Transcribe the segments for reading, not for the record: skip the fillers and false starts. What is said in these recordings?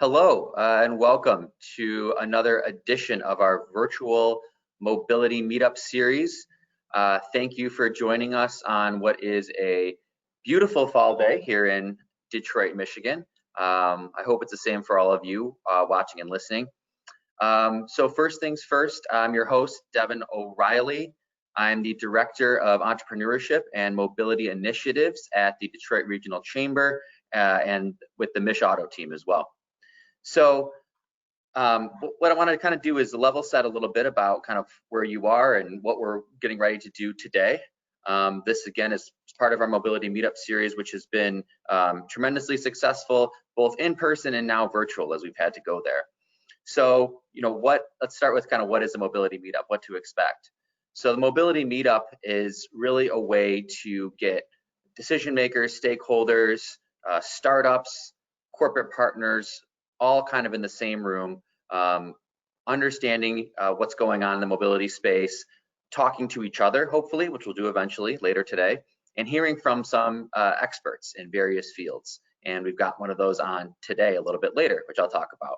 Hello, and welcome to another edition of our virtual mobility meetup series. Thank you for joining us on what is a beautiful fall day here in Detroit, Michigan. I hope it's the same for all of you watching and listening. So first things first, I'm your host, Devin O'Reilly. I'm the Director of Entrepreneurship and Mobility Initiatives at the Detroit Regional Chamber and with the Mish Auto team as well. So what I want to kind of do is level set a little bit about kind of where you are and what we're getting ready to do today. This again is part of our mobility meetup series, which has been tremendously successful, both in person and now virtual as we've had to go there. So, let's start with kind of what is a mobility meetup, what to expect. So the mobility meetup is really a way to get decision makers, stakeholders, startups, corporate partners, all kind of in the same room, understanding what's going on in the mobility space, talking to each other, hopefully, which we'll do eventually later today, and hearing from some experts in various fields. And we've got one of those on today a little bit later, which I'll talk about.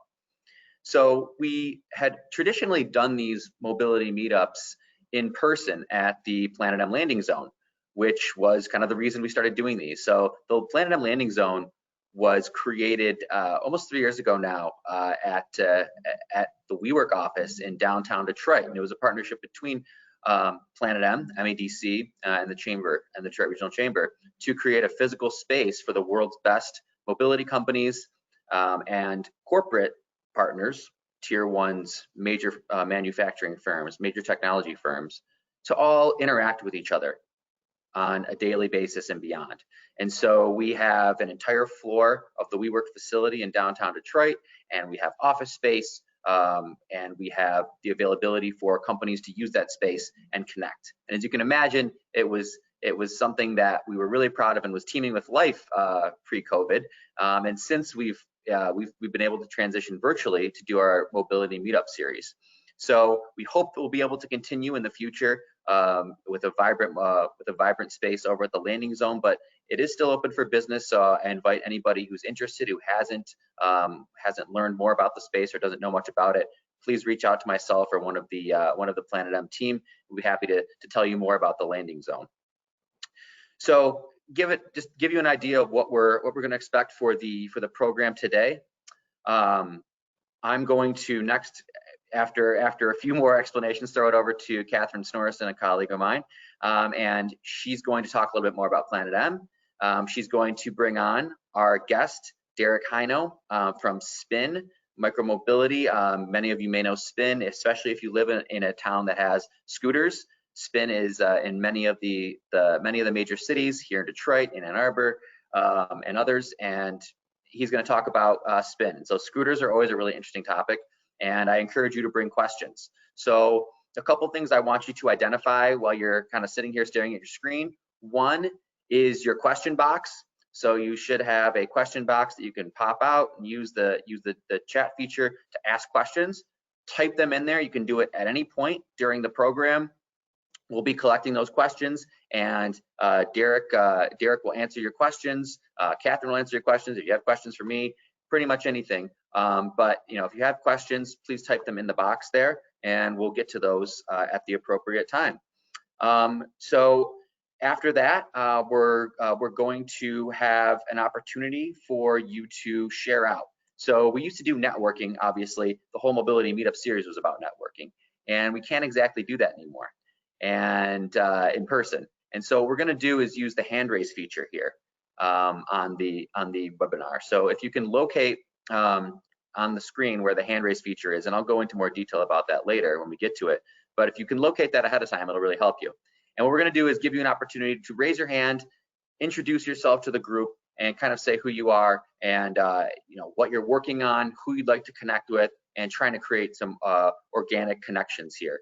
So we had traditionally done these mobility meetups in person at the PlanetM landing zone, which was kind of the reason we started doing these. So the PlanetM landing zone was created almost 3 years ago now at the WeWork office in downtown Detroit, and it was a partnership between PlanetM, MEDC, and the Chamber and the Detroit Regional Chamber to create a physical space for the world's best mobility companies and corporate partners, tier ones, major manufacturing firms, major technology firms, to all interact with each other on a daily basis and beyond. And so we have an entire floor of the WeWork facility in downtown Detroit, and we have office space, and we have the availability for companies to use that space and connect. And as you can imagine, it was something that we were really proud of and was teeming with life pre-COVID. And since we've been able to transition virtually to do our mobility meetup series. So we hope we'll be able to continue in the future with a vibrant space over at the landing zone, but it is still open for business. So I invite anybody who's interested, who hasn't learned more about the space or doesn't know much about it, please reach out to myself or one of the PlanetM team. We'll be happy to tell you more about the landing zone. So just give you an idea of what we're going to expect for the program today. I'm going to next, after a few more explanations, throw it over to Catherine Snorrison, a colleague of mine, and she's going to talk a little bit more about PlanetM. She's going to bring on our guest, Derek Hino from Spin Micromobility. Many of you may know Spin, especially if you live in a town that has scooters. Spin is in many of the major cities here in Detroit, in Ann Arbor, and others. And he's going to talk about Spin. And so scooters are always a really interesting topic, and I encourage you to bring questions. So a couple things I want you to identify while you're kind of sitting here staring at your screen. One is your question box. So you should have a question box that you can pop out and use the chat feature to ask questions. Type them in there. You can do it at any point during the program. We'll be collecting those questions, and Derek will answer your questions. Catherine will answer your questions. If you have questions for me, pretty much anything. But if you have questions, please type them in the box there, and we'll get to those at the appropriate time. So after that, we're going to have an opportunity for you to share out. So we used to do networking. Obviously, the whole mobility meetup series was about networking, and we can't exactly do that anymore and in person. And so what we're going to do is use the hand raise feature here on the webinar. So if you can locate on the screen where the hand raise feature is, and I'll go into more detail about that later when we get to it, but if you can locate that ahead of time, it'll really help you. And what we're going to do is give you an opportunity to raise your hand, introduce yourself to the group, and kind of say who you are and what you're working on, who you'd like to connect with, and trying to create some organic connections here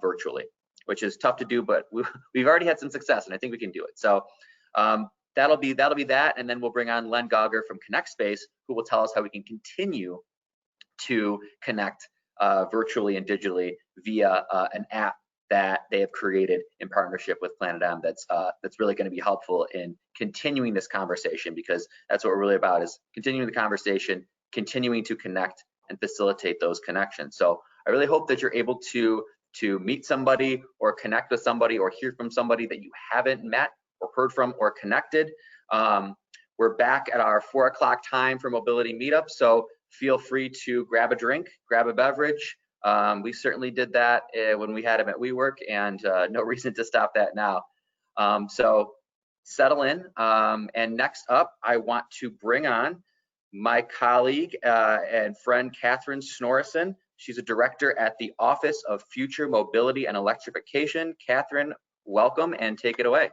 virtually, which is tough to do, but we've already had some success, and I think we can do it. So that'll be that, and then we'll bring on Len Gauger from ConnectSpace, who will tell us how we can continue to connect virtually and digitally via an app that they have created in partnership with PlanetM that's really going to be helpful in continuing this conversation, because that's what we're really about, is continuing the conversation, continuing to connect and facilitate those connections. So I really hope that you're able to meet somebody or connect with somebody or hear from somebody that you haven't met or heard from or connected. We're back at our 4 o'clock time for Mobility Meetup, so feel free to grab a drink, grab a beverage. We certainly did that when we had them at WeWork, and no reason to stop that now. So settle in. And next up, I want to bring on my colleague and friend, Catherine Snorrison. She's a director at the Office of Future Mobility and Electrification. Catherine, welcome and take it away.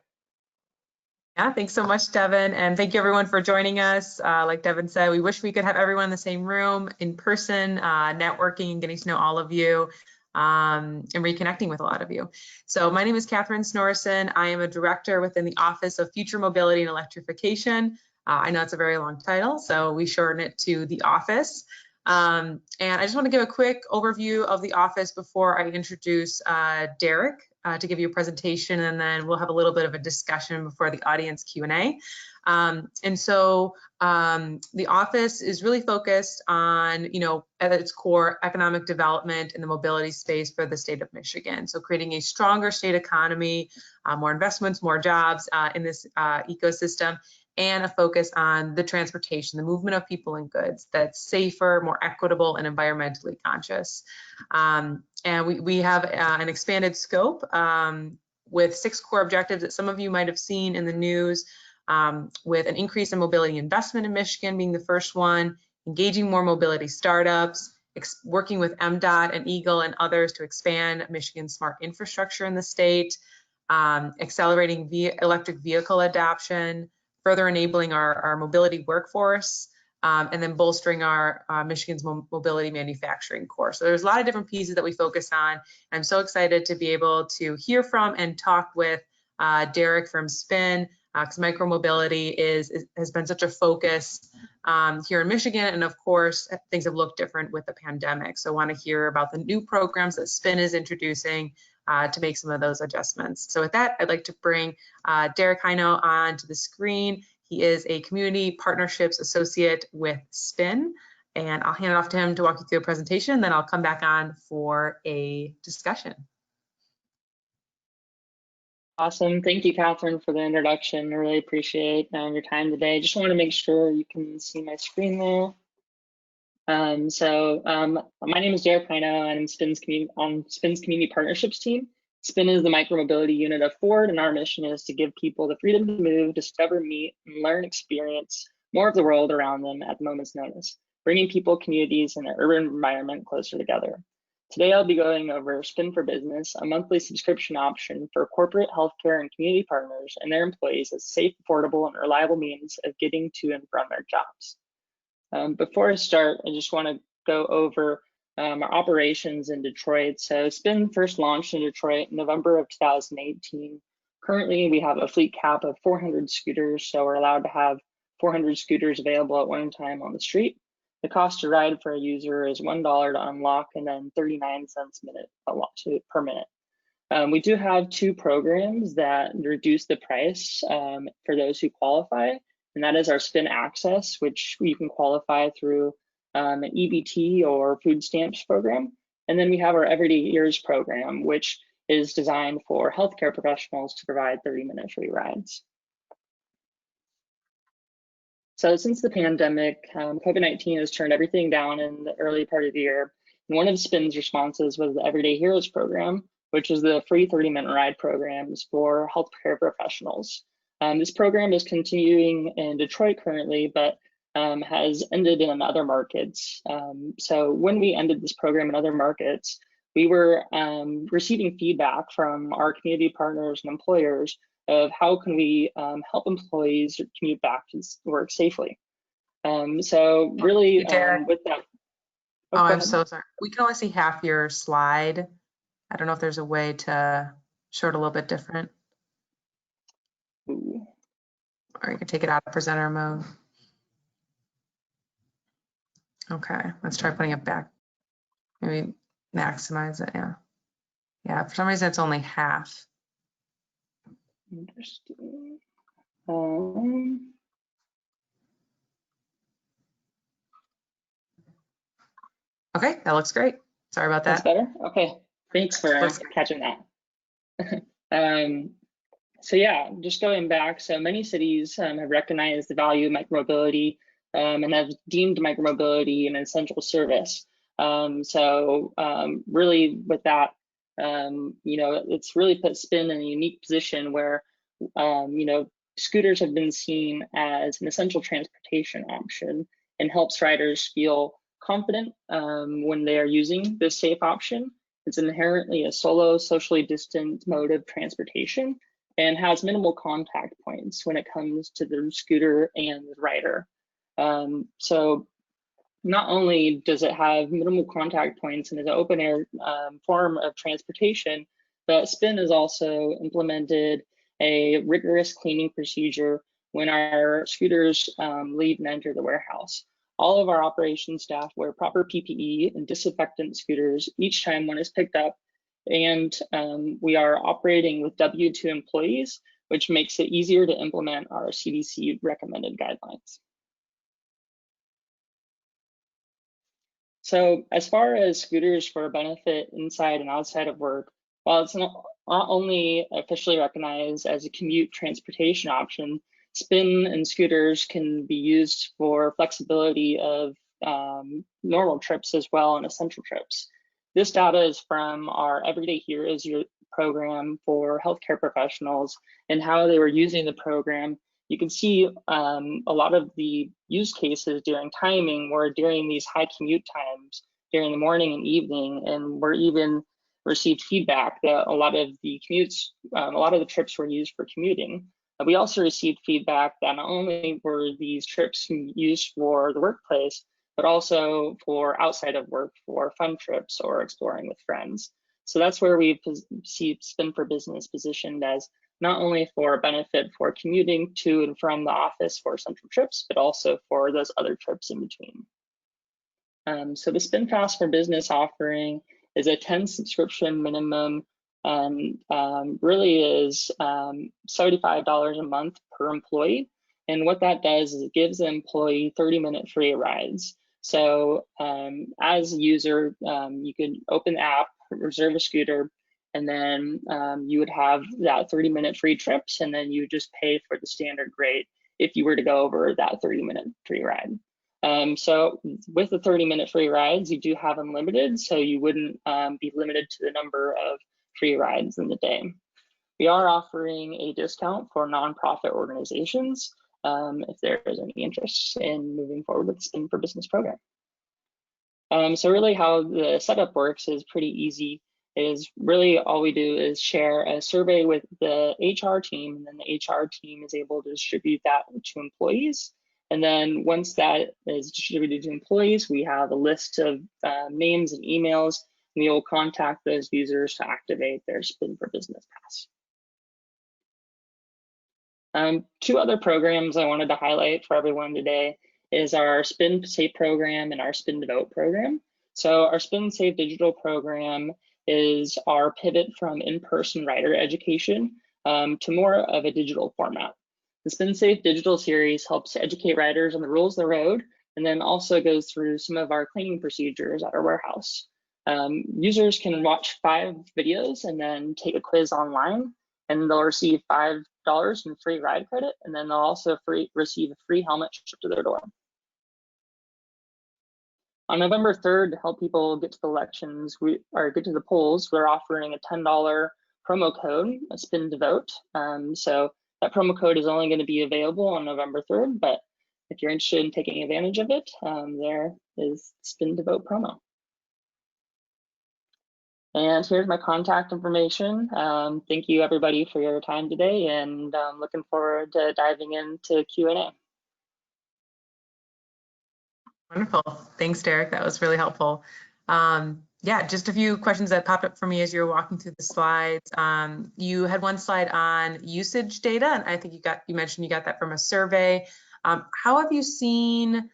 Yeah, thanks so much, Devin. And thank you everyone for joining us. Like Devin said, we wish we could have everyone in the same room in person, networking and getting to know all of you and reconnecting with a lot of you. So my name is Catherine Snorrison. I am a director within the Office of Future Mobility and Electrification. I know it's a very long title, so we shorten it to the Office. And I just want to give a quick overview of the Office before I introduce Derek to give you a presentation, and then we'll have a little bit of a discussion before the audience Q&A. And so the Office is really focused on, at its core, economic development in the mobility space for the state of Michigan. So creating a stronger state economy, more investments, more jobs in this ecosystem, and a focus on the transportation, the movement of people and goods that's safer, more equitable, and environmentally conscious. And we have an expanded scope with 6 core objectives that some of you might have seen in the news, with an increase in mobility investment in Michigan being the first one, engaging more mobility startups, working with MDOT and EGLE and others to expand Michigan's smart infrastructure in the state, accelerating electric vehicle adoption, further enabling our mobility workforce, and then bolstering our Michigan's mobility manufacturing core. So there's a lot of different pieces that we focus on. I'm so excited to be able to hear from and talk with Derek from SPIN, because micromobility has been such a focus here in Michigan, and of course things have looked different with the pandemic. So I want to hear about the new programs that SPIN is introducing to make some of those adjustments. So with that, I'd like to bring Derek Hino onto the screen. He is a Community Partnerships Associate with SPIN, and I'll hand it off to him to walk you through a presentation, and then I'll come back on for a discussion. Awesome. Thank you, Catherine, for the introduction. I really appreciate your time today. Just want to make sure you can see my screen there. My name is Derek Hino, and I'm on SPIN's Community Partnerships team. SPIN is the micromobility unit of Ford, and our mission is to give people the freedom to move, discover, meet, and learn, experience more of the world around them at the moment's notice, bringing people, communities, and their urban environment closer together. Today, I'll be going over SPIN for Business, a monthly subscription option for corporate, healthcare, and community partners and their employees as safe, affordable, and reliable means of getting to and from their jobs. Before I start, I just want to go over our operations in Detroit. So SPIN first launched in Detroit in November of 2018. Currently, we have a fleet cap of 400 scooters, so we're allowed to have 400 scooters available at one time on the street. The cost to ride for a user is $1 to unlock, and then 39 cents per minute. We do have 2 programs that reduce the price for those who qualify, and that is our SPIN Access, which you can qualify through an EBT or food stamps program. And then we have our Everyday Heroes program, which is designed for healthcare professionals to provide 30-minute free rides. So since the pandemic, COVID-19 has turned everything down in the early part of the year. And one of SPIN's responses was the Everyday Heroes program, which is the free 30-minute ride programs for healthcare professionals. This program is continuing in Detroit currently, but has ended in other markets. So when we ended this program in other markets, we were receiving feedback from our community partners and employers of how can we help employees commute back to work safely. So really with that. Oh, I'm so sorry. We can only see half your slide. I don't know if there's a way to show it a little bit different. Ooh. Or you can take it out of presenter mode. Okay, let's try putting it back. Maybe maximize it, yeah. Yeah, for some reason it's only half. Interesting. Okay, that looks great. Sorry about That's that. better? Okay, thanks for Looks great. catching that. So yeah, just going back, so many cities have recognized the value of micromobility and have deemed micromobility an essential service. Really with that, it's really put Spin in a unique position where, scooters have been seen as an essential transportation option and helps riders feel confident when they are using this safe option. It's inherently a solo, socially distant mode of transportation and has minimal contact points when it comes to the scooter and the rider. So not only does it have minimal contact points and is an open air form of transportation, but Spin has also implemented a rigorous cleaning procedure when our scooters leave and enter the warehouse. All of our operations staff wear proper PPE and disinfectant scooters each time one is picked up, and we are operating with W-2 employees, which makes it easier to implement our CDC recommended guidelines. So as far as scooters for benefit inside and outside of work, while it's not only officially recognized as a commute transportation option, Spin and scooters can be used for flexibility of normal trips as well and essential trips. This data is from our Everyday Heroes program for healthcare professionals and how they were using the program. You can see a lot of the use cases during timing were during these high commute times during the morning and evening, and we're even received feedback that a lot of the commutes, a lot of the trips were used for commuting. We also received feedback that not only were these trips used for the workplace, but also for outside of work for fun trips or exploring with friends. So that's where we see Spin for Business positioned as not only for benefit for commuting to and from the office for central trips, but also for those other trips in between. So the Spin Fast for Business offering is a 10 subscription minimum and really is $75 a month per employee. And what that does is it gives the employee 30-minute free rides. So as a user, you could open the app, reserve a scooter, and then you would have that 30-minute free trips, and then you just pay for the standard rate if you were to go over that 30-minute free ride. So with the 30-minute free rides, you do have unlimited, so you wouldn't be limited to the number of free rides in the day. We are offering a discount for nonprofit organizations if there is any interest in moving forward with the Spin for Business program. So really how the setup works is pretty easy. Is really all we do is share a survey with the HR team, and then the HR team is able to distribute that to employees. And then once that is distributed to employees, we have a list of names and emails, and we will contact those users to activate their Spin for Business pass. Two other programs I wanted to highlight for everyone today is our Spin Safe program and our Spin Devote program. So our Spin Safe digital program is our pivot from in-person rider education to more of a digital format. The Spin Safe digital series helps educate riders on the rules of the road, and then also goes through some of our cleaning procedures at our warehouse. Users can watch 5 videos and then take a quiz online, and they'll receive $5 in free ride credit, and then they'll also receive a free helmet shipped to their door. On November 3rd, to help people get to the elections, get to the polls, we're offering a $10 promo code, a Spin Devote. So that promo code is only going to be available on November 3rd, but if you're interested in taking advantage of it, there is Spin Devote promo. And here's my contact information. Thank you everybody for your time today, and looking forward to diving into Q&A. Wonderful. Thanks, Derek. That was really helpful. Yeah, just a few questions that popped up for me as you were walking through the slides. You had one slide on usage data, and I think you mentioned you got that from a survey. How have you seen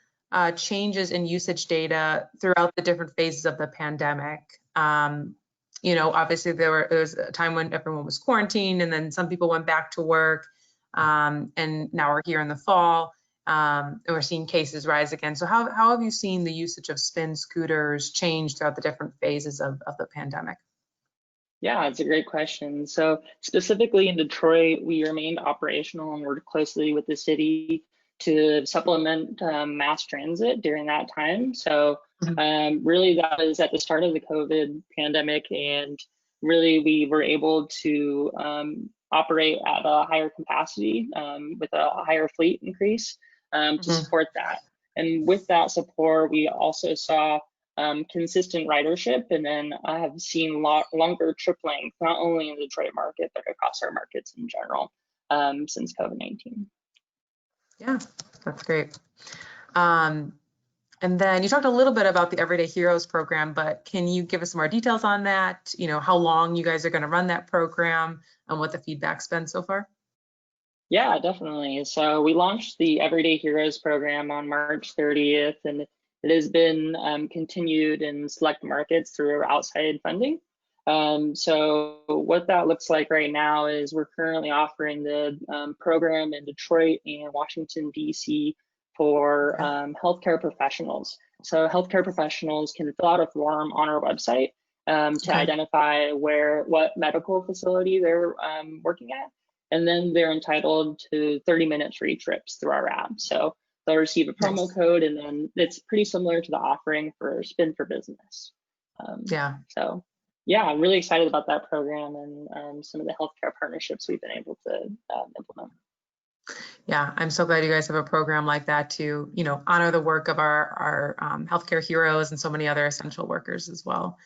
changes in usage data throughout the different phases of the pandemic? Obviously there was a time when everyone was quarantined, and then some people went back to work, and now we're here in the fall. and we're seeing cases rise again. So how have you seen the usage of spin scooters change throughout the different phases of the pandemic? Yeah, it's a great question. So specifically in Detroit, we remained operational and worked closely with the city to supplement mass transit during that time. So really that was at the start of the COVID pandemic, and really we were able to operate at a higher capacity with a higher fleet increase to support that. And with that support, we also saw consistent ridership, and then I have seen longer trip length, not only in the Detroit market, but across our markets in general since COVID-19. Yeah, that's great. And then you talked a little bit about the Everyday Heroes program, but can you give us some more details on that? You know, how long you guys are going to run that program and what the feedback's been so far? Yeah, definitely. So we launched the Everyday Heroes program on March 30th, and it has been continued in select markets through outside funding. So what that looks like right now is we're currently offering the program in Detroit and Washington, D.C. for healthcare professionals. So healthcare professionals can fill out a form on our website to identify what medical facility they're working at. And then they're entitled to 30-minute free trips through our app. So they'll receive a promo code, and then it's pretty similar to the offering for Spin for Business. So yeah, I'm really excited about that program and some of the healthcare partnerships we've been able to implement. Yeah, I'm so glad you guys have a program like that to, you know, honor the work of our healthcare heroes and so many other essential workers as well.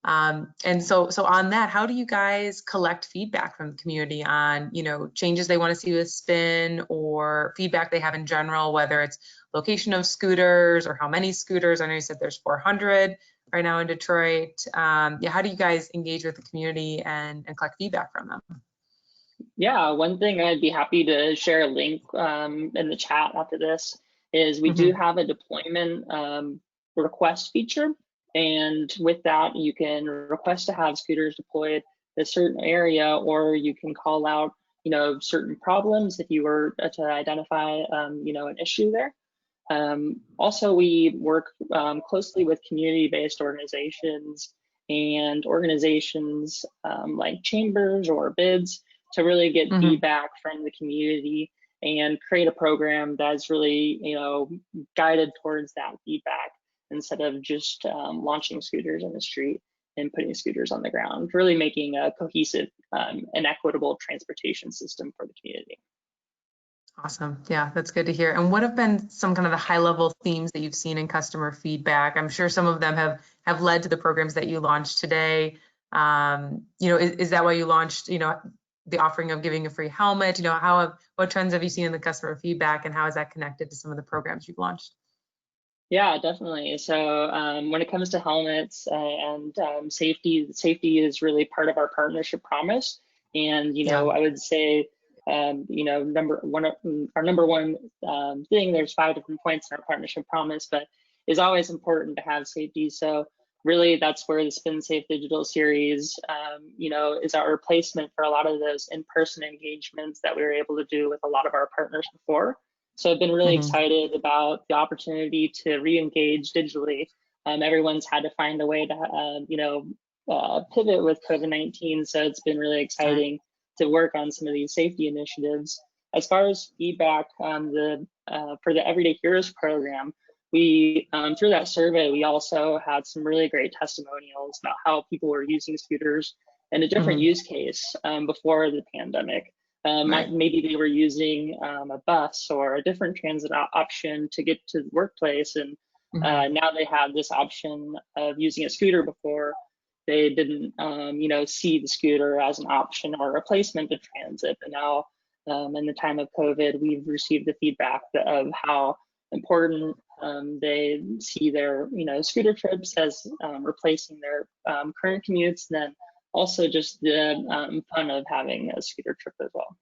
And so on that, how do you guys collect feedback from the community on, you know, changes they want to see with Spin or feedback they have in general, whether it's location of scooters or how many scooters? I know you said there's 400 right now in Detroit. Yeah, how do you guys engage with the community and collect feedback from them? Yeah, one thing I'd be happy to share a link in the chat after this is we do have a deployment request feature. And with that, you can request to have scooters deployed in a certain area, or you can call out, you know, certain problems if you were to identify, you know, an issue there. Also, we work closely with community-based organizations and organizations like chambers or bids to really get feedback from the community and create a program that's really, you know, guided towards that feedback, instead of just launching scooters in the street and putting scooters on the ground, really making a cohesive and equitable transportation system for the community. Awesome. Yeah, that's good to hear. And what have been some kind of the high level themes that you've seen in customer feedback? I'm sure some of them have led to the programs that you launched today. You know, is that why you launched, you know, the offering of giving a free helmet? You know, what trends have you seen in the customer feedback, and how is that connected to some of the programs you've launched? Yeah, definitely. So when it comes to helmets and safety is really part of our partnership promise. And, you know, I would say, you know, our number one thing, there's 5 different points in our partnership promise, but it's always important to have safety. So really that's where the Spin Safe Digital Series, you know, is our replacement for a lot of those in-person engagements that we were able to do with a lot of our partners before. So I've been really excited about the opportunity to re-engage digitally. Everyone's had to find a way to, you know, pivot with COVID-19. So it's been really exciting to work on some of these safety initiatives. As far as feedback for the Everyday Heroes program, we through that survey, we also had some really great testimonials about how people were using scooters in a different use case before the pandemic. Maybe they were using a bus or a different transit option to get to the workplace, and now they have this option of using a scooter before they didn't, you know, see the scooter as an option or a replacement to transit. But now, in the time of COVID, we've received the feedback of how important they see their, you know, scooter trips as replacing their current commutes, and then also just the fun of having a scooter trip as well.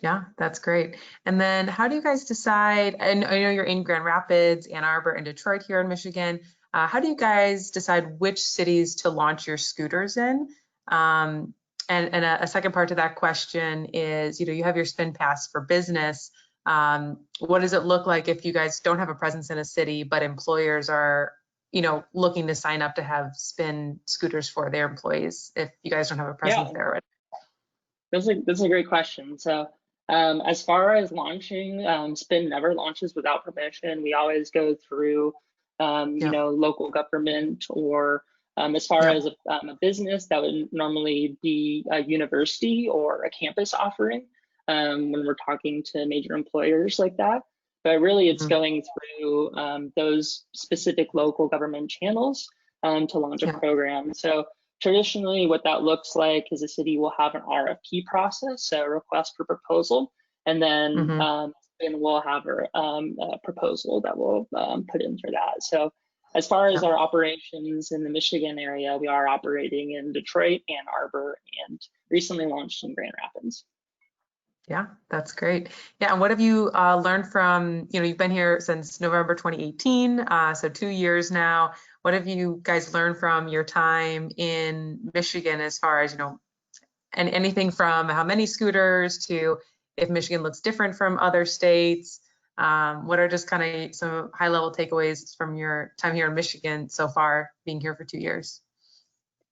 Yeah, that's great. And then how do you guys decide, and I know you're in Grand Rapids, Ann Arbor, and Detroit here in Michigan. How do you guys decide which cities to launch your scooters in? And a second part to that question is, you know, you have your Spin Pass for business, What does it look like if you guys don't have a presence in a city, but employers are, looking to sign up to have spin scooters for their employees if you guys don't have a presence Yeah, there already? that's a great question. So as far as launching, Spin never launches without permission. We always go through, local government, or as far as a business, that would normally be a university or a campus offering when we're talking to major employers like that. But really, it's going through those specific local government channels to launch a program. So traditionally, what that looks like is a city will have an RFP process, so a request for proposal, and then we'll have a proposal that we'll put in for that. So as far as our operations in the Michigan area, we are operating in Detroit, Ann Arbor, and recently launched in Grand Rapids. Yeah, that's great. Yeah, and what have you learned from, you've been here since November 2018, so 2 years now. What have you guys learned from your time in Michigan as far as, and anything from how many scooters to if Michigan looks different from other states? What are just kind of some high level takeaways from your time here in Michigan so far, being here for 2 years?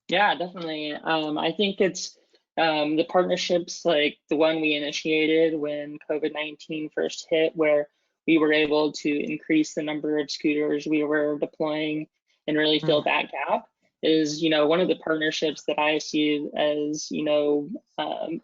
Yeah, definitely. I think it's the partnerships like the one we initiated when COVID-19 first hit, where we were able to increase the number of scooters we were deploying and really fill that gap, is one of the partnerships that I see as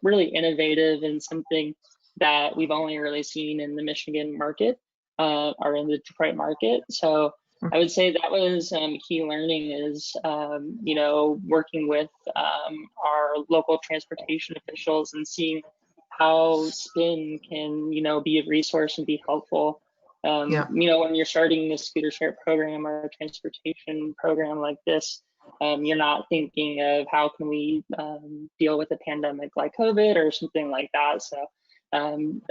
really innovative and something that we've only really seen in the Michigan market or in the Detroit market. So I would say that was key learning is, working with our local transportation officials and seeing how Spin can, be a resource and be helpful. When you're starting a scooter share program or a transportation program like this, you're not thinking of how can we deal with a pandemic like COVID or something like that. So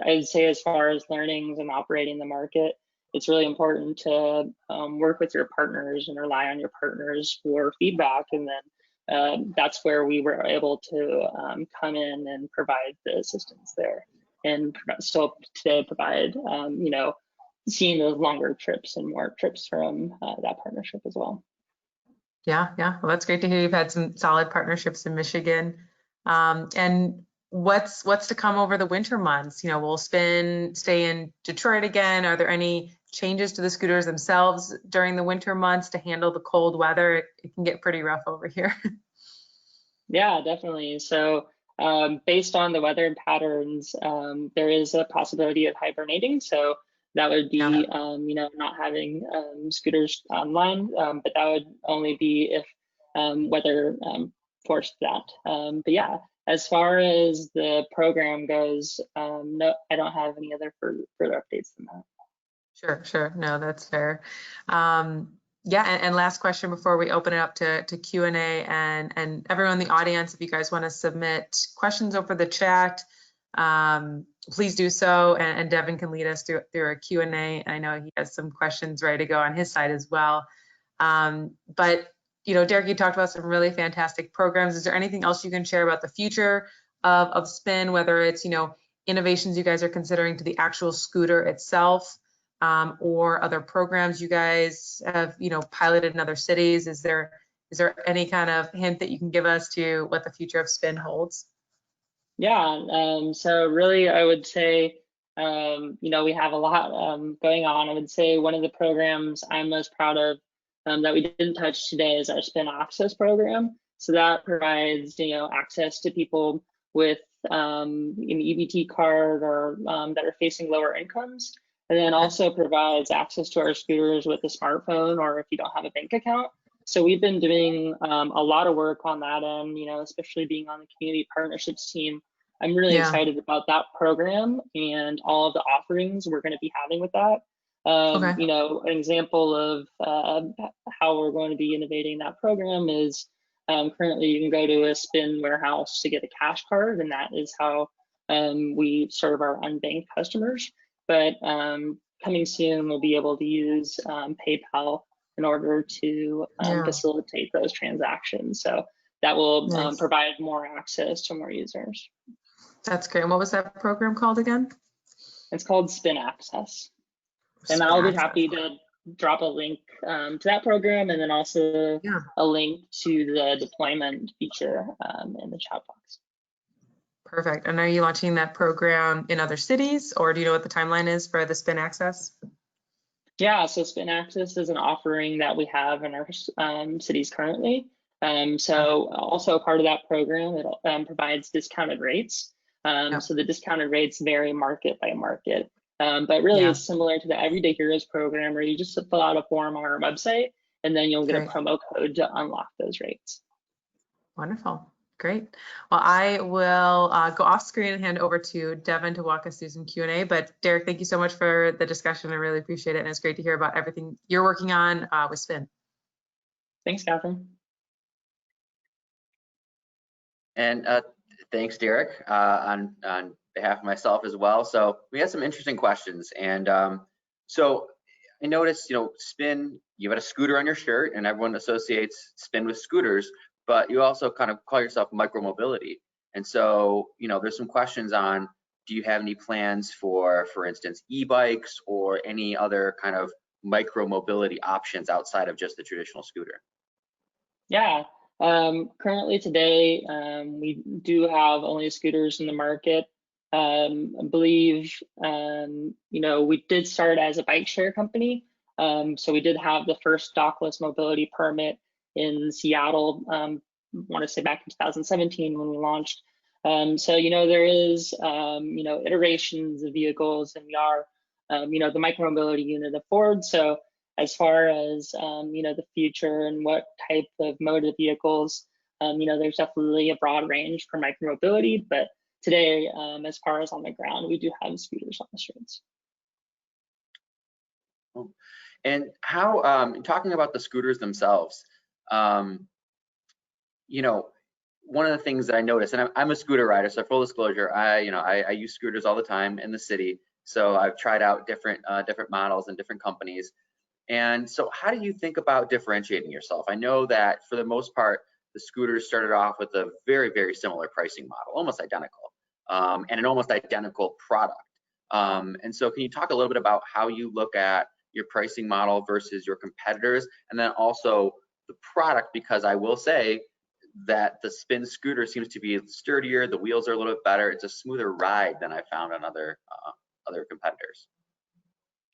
I'd say as far as learnings and operating the market, it's really important to work with your partners and rely on your partners for feedback. And then that's where we were able to come in and provide the assistance there, and still today provide, seeing those longer trips and more trips from that partnership as well. Yeah. Well, that's great to hear. You've had some solid partnerships in Michigan. And what's to come over the winter months? Will Spin stay in Detroit again? Are there any changes to the scooters themselves during the winter months to handle the cold weather? It can get pretty rough over here. Yeah, definitely. So based on the weather patterns, there is a possibility of hibernating. So that would be, not having scooters online, but that would only be if weather forced that. But yeah, as far as the program goes, no, I don't have any other further updates than that. Sure. No, that's fair. Yeah, and last question before we open it up to Q&A, and everyone in the audience, if you guys want to submit questions over the chat, please do so, and Devin can lead us through a Q&A. I know he has some questions ready to go on his side as well. But Derek, you talked about some really fantastic programs. Is there anything else you can share about the future of Spin, whether it's innovations you guys are considering to the actual scooter itself, or other programs you guys have piloted in other cities? Is there any kind of hint that you can give us to what the future of Spin holds? Yeah, so really I would say we have a lot going on. I would say one of the programs I'm most proud of that we didn't touch today is our Spin Access program. So that provides access to people with an EBT card or that are facing lower incomes, and then also provides access to our scooters with a smartphone or if you don't have a bank account. So we've been doing a lot of work on that end, especially being on the community partnerships team. I'm really excited about that program and all of the offerings we're going to be having with that. An example of how we're going to be innovating that program is currently you can go to a Spin warehouse to get a cash card, and that is how we serve our unbanked customers. But coming soon, we'll be able to use PayPal in order to facilitate those transactions. So that will provide more access to more users. That's great. And what was that program called again? It's called Spin Access. And Spin I'll be access. happy to drop a link to that program, and then also a link to the deployment feature in the chat box. Perfect. And are you launching that program in other cities, or do you know what the timeline is for the Spin Access? Yeah, so Spin Access is an offering that we have in our cities currently. So also part of that program, it provides discounted rates. So the discounted rates vary market by market. But really it's similar to the Everyday Heroes program, where you just fill out a form on our website, and then you'll get a promo code to unlock those rates. Wonderful. Great. Well, I will go off screen and hand over to Devin to walk us through some Q&A. But Derek, thank you so much for the discussion. I really appreciate it. And it's great to hear about everything you're working on with Spin. Thanks, Catherine. And thanks, Derek, on behalf of myself as well. So we had some interesting questions. And so I noticed, Spin, you had a scooter on your shirt, and everyone associates Spin with scooters, but you also kind of call yourself micromobility. And so, there's some questions on, do you have any plans for instance, e-bikes or any other kind of micromobility options outside of just the traditional scooter? Yeah, currently today, we do have only scooters in the market. I believe, we did start as a bike share company. So we did have the first dockless mobility permit in Seattle, I want to say back in 2017 when we launched. So, there is, iterations of vehicles, and we are, the micromobility unit of Ford. So as far as, the future and what type of motor vehicles, there's definitely a broad range for micromobility, but today, as far as on the ground, we do have scooters on the streets. And how, talking about the scooters themselves, one of the things that I noticed, and I'm a scooter rider, so full disclosure, I use scooters all the time in the city. So I've tried out different models and different companies. And so how do you think about differentiating yourself? I know that for the most part, the scooters started off with a very, very similar pricing model, almost identical, and an almost identical product. And so can you talk a little bit about how you look at your pricing model versus your competitors, and then also the product? Because I will say that the Spin scooter seems to be sturdier, the wheels are a little bit better, it's a smoother ride than I found on other competitors.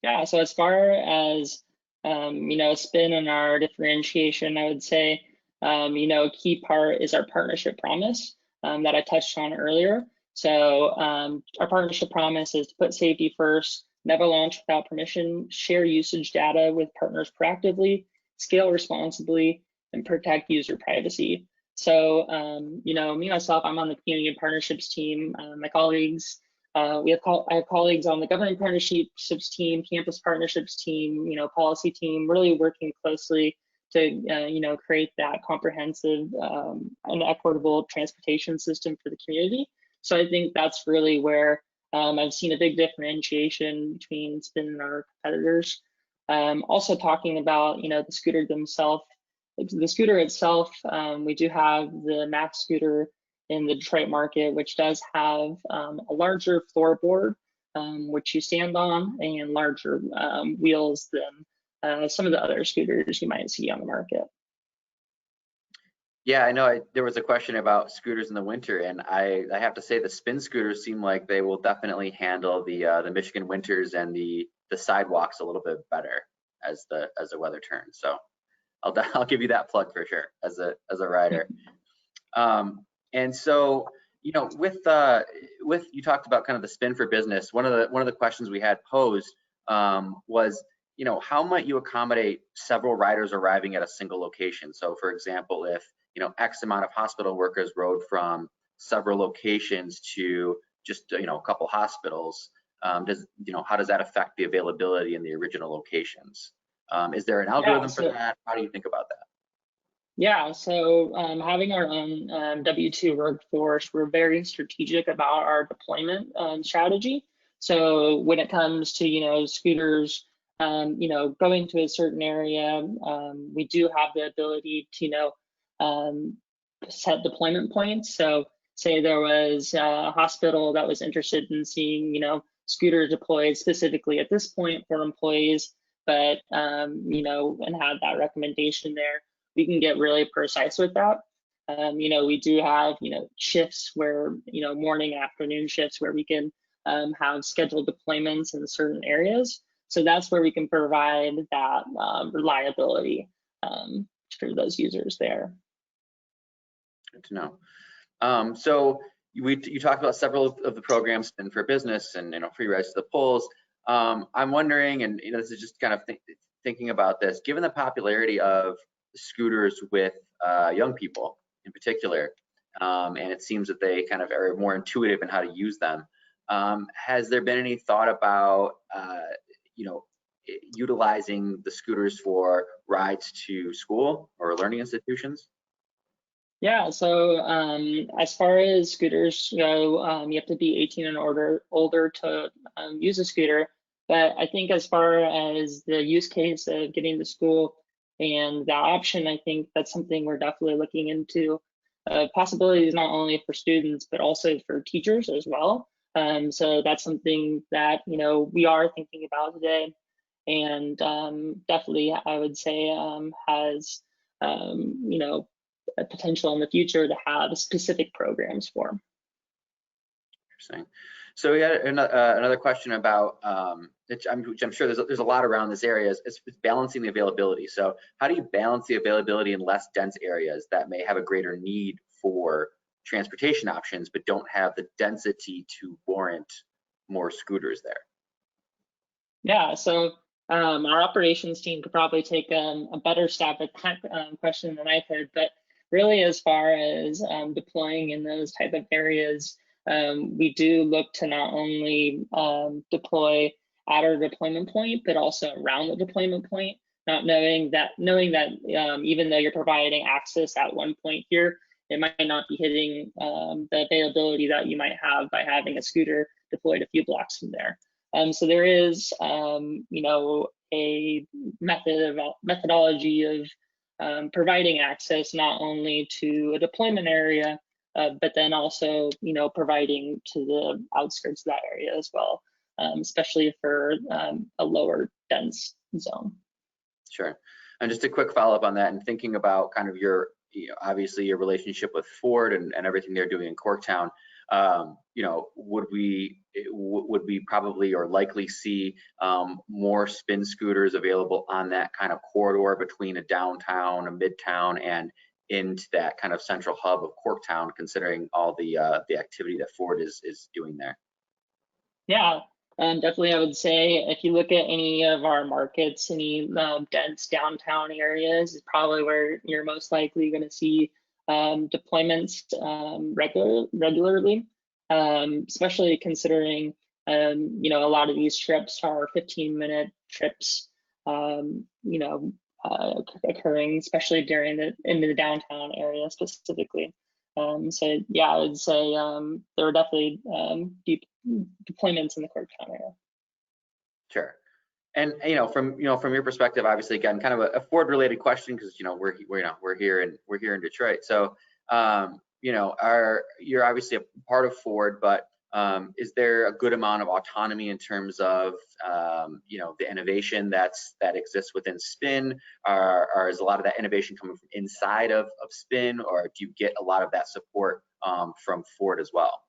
Yeah, so as far as Spin and our differentiation, I would say a key part is our partnership promise that I touched on earlier. So our partnership promise is to put safety first, never launch without permission, share usage data with partners proactively, scale responsibly, and protect user privacy. So, me, myself, I'm on the community and partnerships team. My colleagues, I have colleagues on the government partnerships team, campus partnerships team, policy team, really working closely to, create that comprehensive and equitable transportation system for the community. So I think that's really where I've seen a big differentiation between Spin and our competitors. Also talking about, the scooter themselves. The scooter itself, we do have the Max scooter in the Detroit market, which does have a larger floorboard, which you stand on, and larger wheels than some of the other scooters you might see on the market. Yeah, I know there was a question about scooters in the winter, and I have to say the Spin scooters seem like they will definitely handle the Michigan winters and the sidewalks a little bit better as the weather turns. So I'll give you that plug for sure as a rider. And so, with you talked about kind of the Spin for business. One of the questions we had posed was, how might you accommodate several riders arriving at a single location? So, for example, if X amount of hospital workers rode from several locations to just a couple hospitals, how does that affect the availability in the original locations? Is there an algorithm for that? How do you think about that? Yeah, so having our own W2 workforce, we're very strategic about our deployment strategy. So when it comes to scooters, going to a certain area, we do have the ability to set deployment points. So say there was a hospital that was interested in seeing scooters deployed specifically at this point for employees, but you know, and have that recommendation there. We can get really precise with that. You know, we do have, you know, shifts where, you know, morning and afternoon shifts where we can have scheduled deployments in certain areas. So that's where we can provide that reliability for those users there. Good to know. So you talked about several of the programs, Spin for Business and, you know, free rides to the polls. I'm wondering, and you know, this is just kind of thinking about this, given the popularity of scooters with young people in particular, and it seems that they kind of are more intuitive in how to use them. Has there been any thought about, you know, utilizing the scooters for rides to school or learning institutions? Yeah, so as far as scooters go, you have to be 18 and older to use a scooter. But I think as far as the use case of getting to school and that option, I think that's something we're definitely looking into. Possibilities not only for students, but also for teachers as well. So that's something that, you know, we are thinking about today. And definitely, I would say, has, you know, a potential in the future to have specific programs for. Interesting. So we had another question about, which I'm sure there's a lot around this area, is balancing the availability. So how do you balance the availability in less dense areas that may have a greater need for transportation options, but don't have the density to warrant more scooters there? Yeah, so our operations team could probably take a better stab at that question than I could, but really as far as deploying in those type of areas, we do look to not only deploy at our deployment point, but also around the deployment point, knowing that even though you're providing access at one point here, it might not be hitting the availability that you might have by having a scooter deployed a few blocks from there. So there is, you know, a methodology of providing access not only to a deployment area, but then also, you know, providing to the outskirts of that area as well, especially for a lower dense zone. Sure. And just a quick follow-up on that, and thinking about kind of your, you know, obviously your relationship with Ford and everything they're doing in Corktown, you know, would we probably or likely see more spin scooters available on that kind of corridor between a downtown, a midtown, and into that kind of central hub of Corktown, considering all the activity that Ford is doing there? Yeah, definitely. I would say if you look at any of our markets, any dense downtown areas, is probably where you're most likely going to see deployments regularly, especially considering you know, a lot of these trips are 15-minute trips, you know, occurring, especially in the downtown area specifically. So yeah, I would say there are definitely deep deployments in the Corktown area. Sure. And you know, from your perspective, obviously, again, kind of a Ford-related question, because you know we're here in Detroit. So you know, you're obviously a part of Ford, but is there a good amount of autonomy in terms of you know, the innovation that exists within Spin, or is a lot of that innovation coming from inside of Spin, or do you get a lot of that support from Ford as well?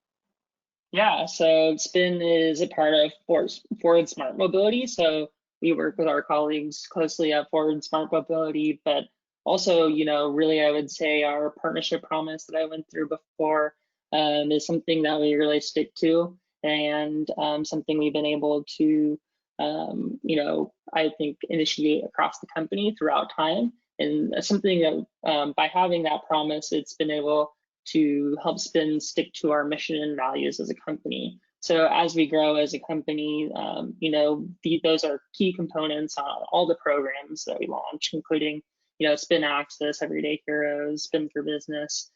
Yeah, so Spin is a part of Ford Smart Mobility. So we work with our colleagues closely at Ford Smart Mobility, but also, you know, really, I would say our partnership promise that I went through before is something that we really stick to, and something we've been able to, you know, I think initiate across the company throughout time. And something that by having that promise, it's been able to help Spin stick to our mission and values as a company. So as we grow as a company, you know, those are key components on all the programs that we launch, including, you know, Spin Access, Everyday Heroes, Spin for Business.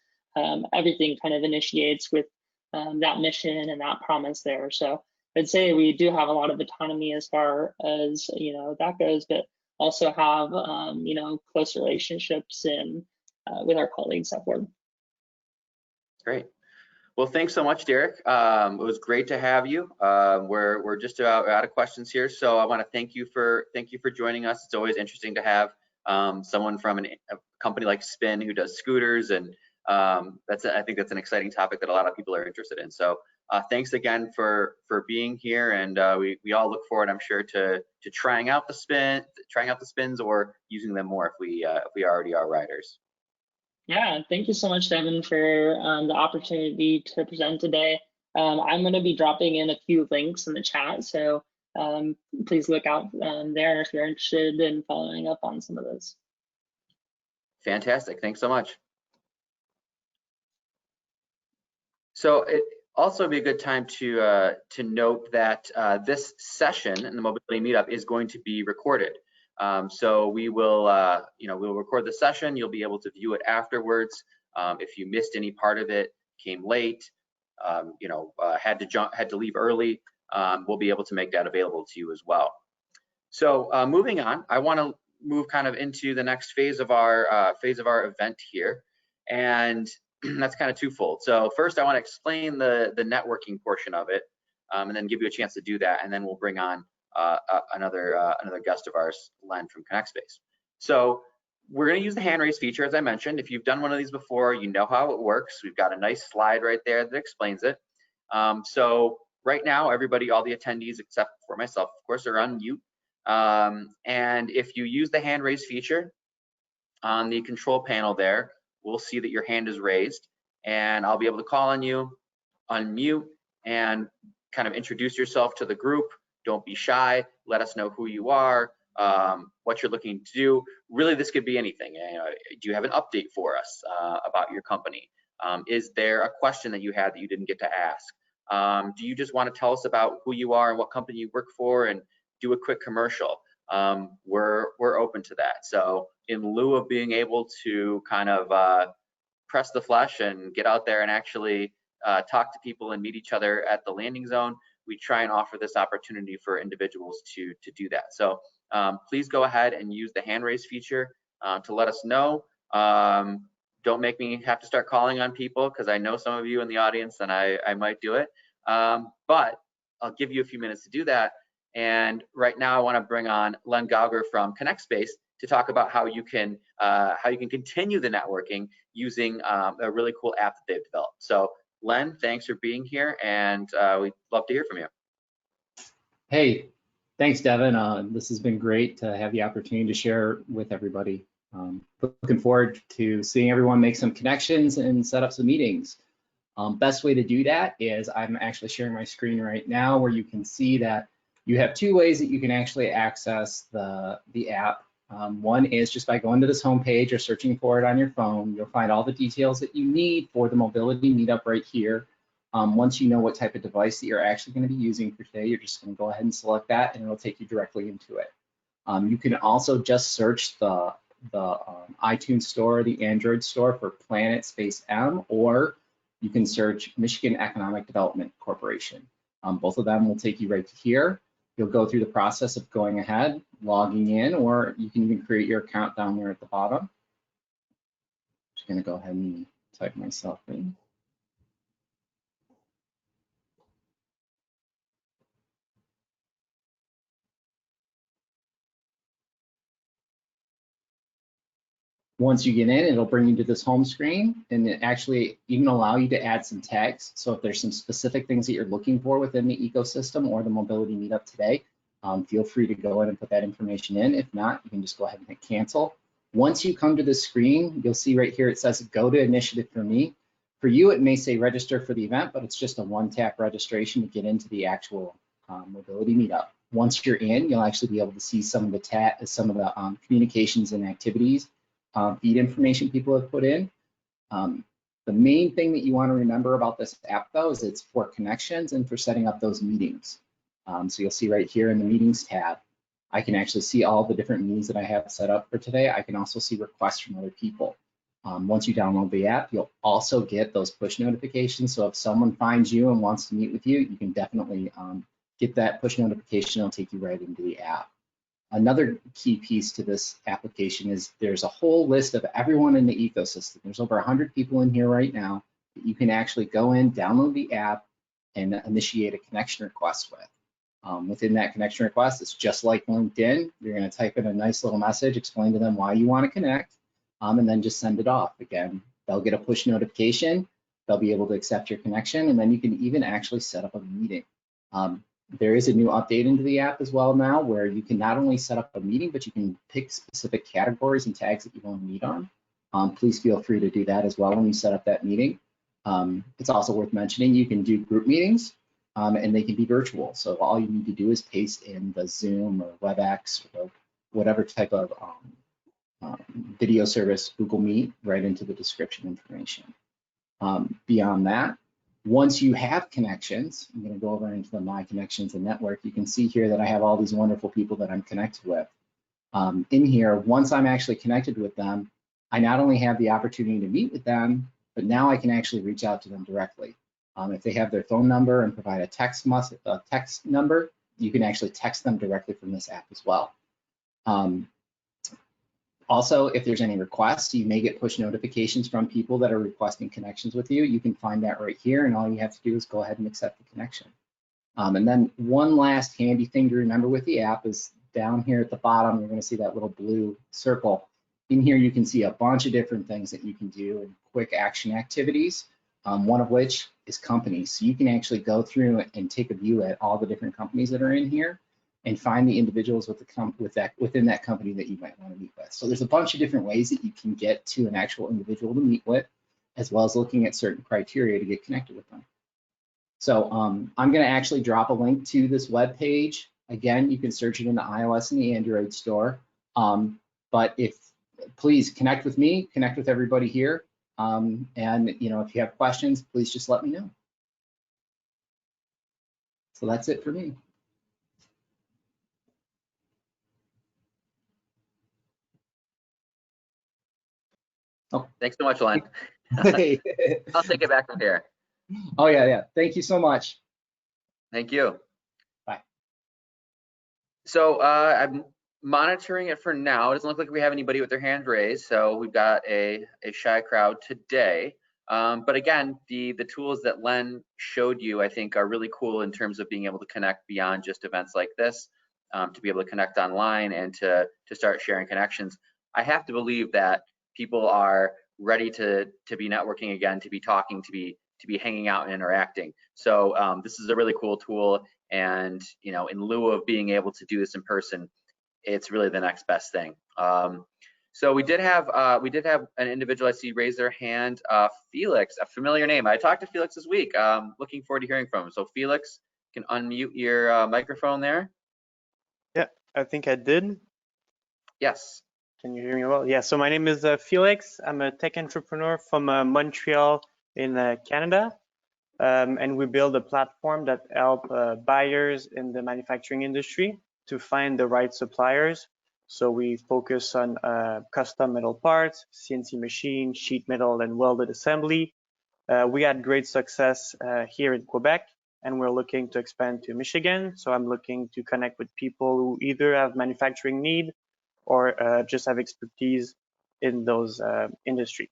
Everything kind of initiates with that mission and that promise there. So I'd say we do have a lot of autonomy as far as, you know, that goes, but also have, you know, close relationships with our colleagues at Ford. Great. Well, thanks so much, Derek. It was great to have you. We're just about out of questions here, so I want to thank you for joining us. It's always interesting to have someone from a company like Spin who does scooters, and I think that's an exciting topic that a lot of people are interested in. So thanks again for being here, and we all look forward, I'm sure, to trying out the spins or using them more if we already are riders. Yeah, thank you so much, Devin, for the opportunity to present today. I'm going to be dropping in a few links in the chat, so please look out there if you're interested in following up on some of those. Fantastic, thanks so much. So it also be a good time to note that this session in the Mobility Meetup is going to be recorded. So we will, we'll record the session. You'll be able to view it afterwards. If you missed any part of it, came late, had to leave early, we'll be able to make that available to you as well. So moving on, I want to move kind of into the next phase of our event here, and that's kind of twofold. So first, I want to explain the networking portion of it, and then give you a chance to do that, and then we'll bring on another guest of ours, Len from ConnectSpace. So we're going to use the hand raise feature, as I mentioned. If you've done one of these before, you know how it works. We've got a nice slide right there that explains it. So right now, everybody, all the attendees except for myself, of course, are on mute. And if you use the hand raise feature on the control panel there, we'll see that your hand is raised, and I'll be able to call on you, unmute, and kind of introduce yourself to the group. Don't be shy. Let us know who you are, what you're looking to do. Really, this could be anything. Do you have an update for us about your company? Is there a question that you had that you didn't get to ask? Do you just want to tell us about who you are and what company you work for, and do a quick commercial? We're open to that. So in lieu of being able to kind of press the flesh and get out there and actually talk to people and meet each other at the landing zone, we try and offer this opportunity for individuals to do that. So please go ahead and use the hand raise feature to let us know. Don't make me have to start calling on people, because I know some of you in the audience and I might do it. But I'll give you a few minutes to do that. And right now I want to bring on Len Gauger from ConnectSpace to talk about how you can continue the networking using a really cool app that they've developed. So Len, thanks for being here, and we'd love to hear from you. Hey, thanks, Devin. This has been great to have the opportunity to share with everybody. Looking forward to seeing everyone make some connections and set up some meetings. Best way to do that is I'm actually sharing my screen right now, where you can see that you have two ways that you can actually access the app. One is just by going to this homepage or searching for it on your phone. You'll find all the details that you need for the Mobility Meetup right here. Once you know what type of device that you're actually going to be using for today, you're just going to go ahead and select that, and it'll take you directly into it. You can also just search the iTunes store, the Android store for PlanetM, or you can search Michigan Economic Development Corporation. Both of them will take you right to here. You'll go through the process of going ahead, logging in, or you can even create your account down there at the bottom. Just going to go ahead and type myself in. Once you get in, it'll bring you to this home screen, and it actually even allow you to add some tags. So if there's some specific things that you're looking for within the ecosystem or the Mobility Meetup today, feel free to go in and put that information in. If not, you can just go ahead and hit cancel. Once you come to this screen, you'll see right here it says go to initiative for me. For you, it may say register for the event, but it's just a one-tap registration to get into the actual Mobility Meetup. Once you're in, you'll actually be able to see some of the communications and activities, feed information people have put in. The main thing that you want to remember about this app, though, is it's for connections and for setting up those meetings. So you'll see right here in the meetings tab, I can actually see all the different meetings that I have set up for today. I can also see requests from other people. Once you download the app, you'll also get those push notifications. So if someone finds you and wants to meet with you, you can definitely get that push notification. It'll take you right into the app. Another key piece to this application is there's a whole list of everyone in the ecosystem. There's over 100 people in here right now. that you can actually go in, download the app, and initiate a connection request with. Within that connection request, it's just like LinkedIn. You're going to type in a nice little message, explain to them why you want to connect, and then just send it off. Again, they'll get a push notification. They'll be able to accept your connection, and then you can even actually set up a meeting. There is a new update into the app as well now where you can not only set up a meeting, but you can pick specific categories and tags that you want to meet on. Please feel free to do that as well when you set up that meeting. It's also worth mentioning you can do group meetings and they can be virtual. So all you need to do is paste in the Zoom or WebEx or whatever type of video service, Google Meet, right into the description information. Beyond that, once you have connections, I'm going to go over into the My Connections and Network. You can see here that I have all these wonderful people that I'm connected with. In here, once I'm actually connected with them, I not only have the opportunity to meet with them, but now I can actually reach out to them directly. If they have their phone number and provide a text number, you can actually text them directly from this app as well. Also, if there's any requests, you may get push notifications from people that are requesting connections with you. You can find that right here, and all you have to do is go ahead and accept the connection. And then one last handy thing to remember with the app is down here at the bottom, you're going to see that little blue circle. In here, you can see a bunch of different things that you can do and quick action activities, one of which is companies. So you can actually go through and take a view at all the different companies that are in here and find the individuals within that company that you might want to meet with. So there's a bunch of different ways that you can get to an actual individual to meet with, as well as looking at certain criteria to get connected with them. So I'm going to actually drop a link to this web page. Again, you can search it in the iOS and the Android store. But please connect with me, connect with everybody here. And if you have questions, please just let me know. So that's it for me. Oh, thanks so much, Len. I'll take it back from here. Oh, yeah. Thank you so much. Thank you. Bye. So I'm monitoring it for now. It doesn't look like we have anybody with their hand raised, so we've got a shy crowd today. But again, the tools that Len showed you, I think, are really cool in terms of being able to connect beyond just events like this, to be able to connect online and to start sharing connections. I have to believe that people are ready to be networking again, to be talking, to be hanging out and interacting. So this is a really cool tool, and in lieu of being able to do this in person, it's really the next best thing. So we did have an individual I see raise their hand, Felix, a familiar name. I talked to Felix this week. Looking forward to hearing from him. So Felix, you can unmute your microphone there. Yeah, I think I did. Yes. Can you hear me well? Yeah, so my name is Felix. I'm a tech entrepreneur from Montreal in Canada. And we build a platform that helps buyers in the manufacturing industry to find the right suppliers. So we focus on custom metal parts, CNC machine, sheet metal, and welded assembly. We had great success here in Quebec, and we're looking to expand to Michigan. So I'm looking to connect with people who either have manufacturing need or just have expertise in those industries.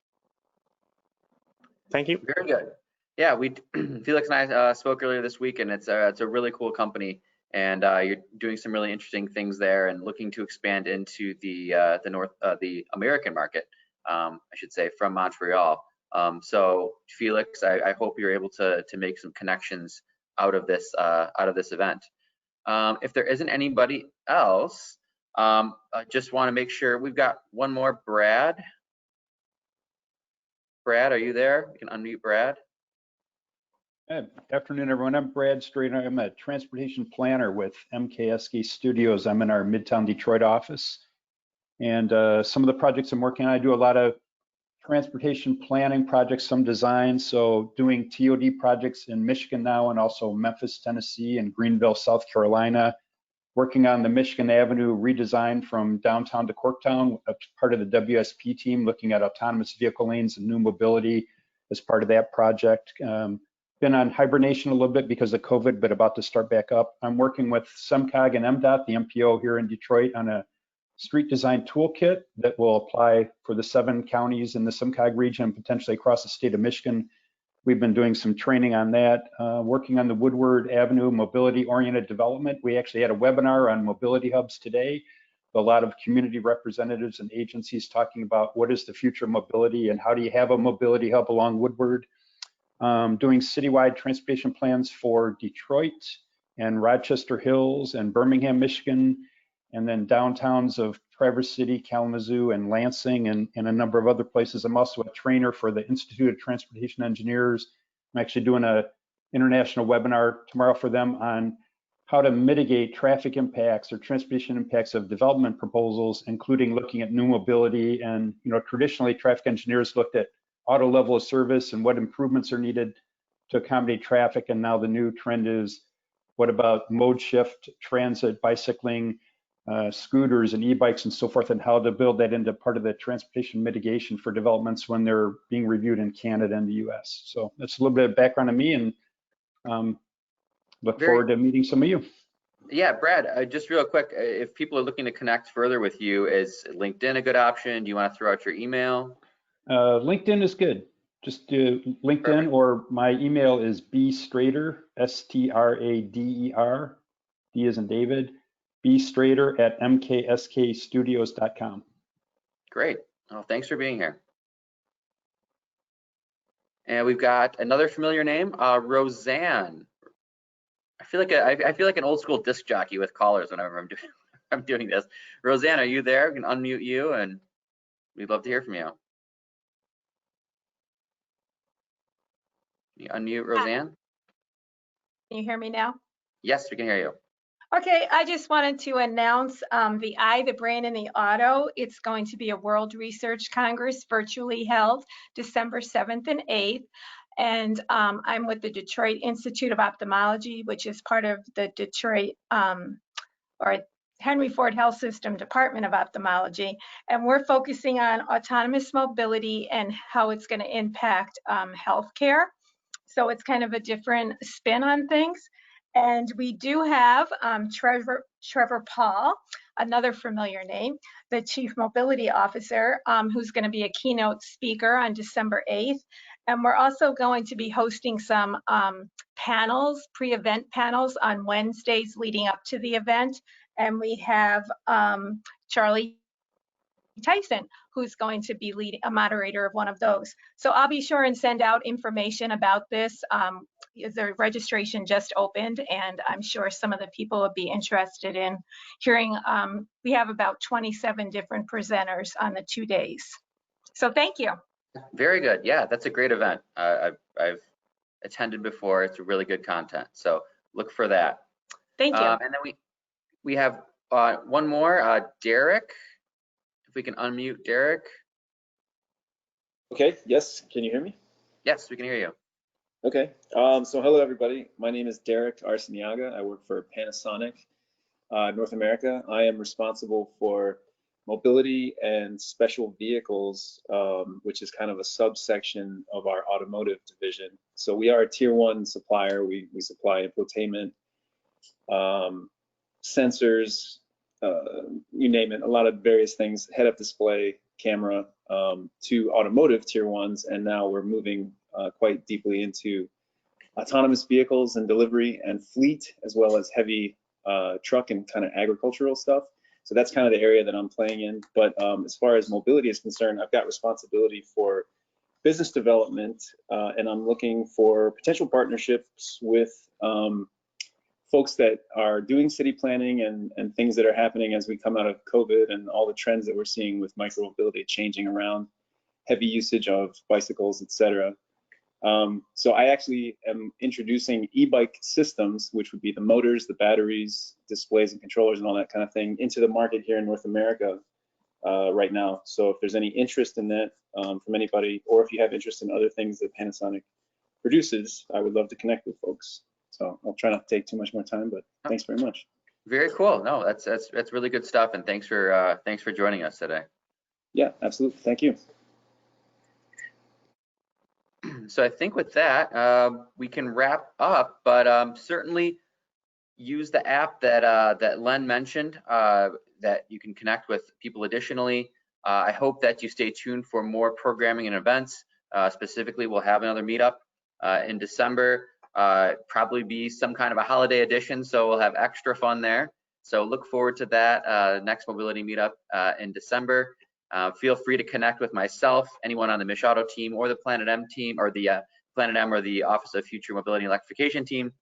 Thank you. Very good. Yeah, Felix and I spoke earlier this week, and it's a really cool company, and you're doing some really interesting things there, and looking to expand into the American market, I should say, from Montreal. So Felix, I hope you're able to make some connections out of this event. If there isn't anybody else, I just want to make sure we've got one more. Brad, are you there? You can unmute Brad. Good afternoon, everyone. I'm Brad Strader. I'm a transportation planner with MKSK Studios. I'm in our Midtown Detroit office. And some of the projects I'm working on, I do a lot of transportation planning projects, some design. So doing TOD projects in Michigan now, and also Memphis, Tennessee, and Greenville, South Carolina. Working on the Michigan Avenue redesign from downtown to Corktown, part of the WSP team, looking at autonomous vehicle lanes and new mobility as part of that project. Been on hibernation a little bit because of COVID, but about to start back up. I'm working with SEMCOG and MDOT, the MPO here in Detroit, on a street design toolkit that will apply for the 7 counties in the SEMCOG region and potentially across the state of Michigan We've been doing some training on that, working on the Woodward Avenue mobility-oriented development. We actually had a webinar on mobility hubs today. A lot of community representatives and agencies talking about what is the future of mobility and how do you have a mobility hub along Woodward. Doing citywide transportation plans for Detroit and Rochester Hills and Birmingham, Michigan, and then downtowns of Traverse City, Kalamazoo, and Lansing, and a number of other places. I'm also a trainer for the Institute of Transportation Engineers. I'm actually doing an international webinar tomorrow for them on how to mitigate traffic impacts or transportation impacts of development proposals, including looking at new mobility. And traditionally, traffic engineers looked at auto level of service and what improvements are needed to accommodate traffic. And now the new trend is, what about mode shift, transit, bicycling, scooters and e-bikes and so forth, and how to build that into part of the transportation mitigation for developments when they're being reviewed in Canada and the US. So that's a little bit of background on me, and look forward to meeting some of you. Yeah, Brad, just real quick, if people are looking to connect further with you, is LinkedIn a good option? Do you want to throw out your email? LinkedIn is good. Just do LinkedIn. Perfect. Or my email is bstrader, S-T-R-A-D-E-R, D as in David, bstrader at mkskstudios.com. Great. Well, thanks for being here. And we've got another familiar name, Roseanne. I feel like an old school disc jockey with callers whenever I'm doing this. Roseanne, are you there? We can unmute you, and we'd love to hear from you. Can you unmute Roseanne? Can you hear me now? Yes, we can hear you. Okay, I just wanted to announce the Brain, and the Auto. It's going to be a World Research Congress virtually held December 7th and 8th. And I'm with the Detroit Institute of Ophthalmology, which is part of the Detroit or Henry Ford Health System Department of Ophthalmology. And we're focusing on autonomous mobility and how it's going to impact healthcare. So it's kind of a different spin on things. And we do have Trevor Paul, another familiar name, the Chief Mobility Officer, who's going to be a keynote speaker on December 8th. And we're also going to be hosting some panels, pre-event panels on Wednesdays leading up to the event. And we have Charlie Tyson, who's going to be a moderator of one of those. So I'll be sure and send out information about this. The registration just opened, and I'm sure some of the people will be interested in hearing. We have about 27 different presenters on the 2 days. So thank you. Very good. Yeah, that's a great event. I've attended before. It's a really good content. So look for that. Thank you. And then we have one more, Derek. If we can unmute Derek. Okay, yes, can you hear me? Yes, we can hear you. Okay, so hello everybody. My name is Derek Arciniaga. I work for Panasonic North America. I am responsible for mobility and special vehicles, which is kind of a subsection of our automotive division. So we are a tier 1 supplier. We supply infotainment, sensors, you name it, a lot of various things, head-up display, camera, to automotive tier 1s, and now we're moving quite deeply into autonomous vehicles and delivery and fleet, as well as heavy truck and kind of agricultural stuff. So that's kind of the area that I'm playing in. But as far as mobility is concerned, I've got responsibility for business development, and I'm looking for potential partnerships with folks that are doing city planning and things that are happening as we come out of COVID and all the trends that we're seeing with micromobility changing around, heavy usage of bicycles, etc. So I actually am introducing e-bike systems, which would be the motors, the batteries, displays and controllers and all that kind of thing, into the market here in North America right now. So if there's any interest in that from anybody, or if you have interest in other things that Panasonic produces, I would love to connect with folks. So I'll try not to take too much more time, but thanks very much. Very cool. No, that's really good stuff, and thanks for joining us today. Yeah, absolutely. Thank you. So I think with that, we can wrap up, but certainly use the app that Len mentioned, that you can connect with people additionally. I hope that you stay tuned for more programming and events. Specifically, we'll have another meetup in December. Probably be some kind of a holiday edition, so we'll have extra fun there. So look forward to that next mobility meetup in December. Feel free to connect with myself, anyone on the Mish Auto team or the PlanetM team or the PlanetM or the Office of Future Mobility and Electrification team.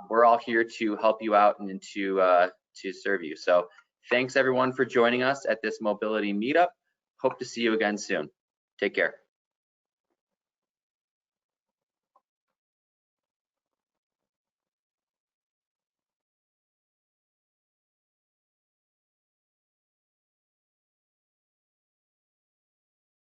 We're all here to help you out and to serve you. So thanks everyone for joining us at this mobility meetup. Hope to see you again soon. Take care.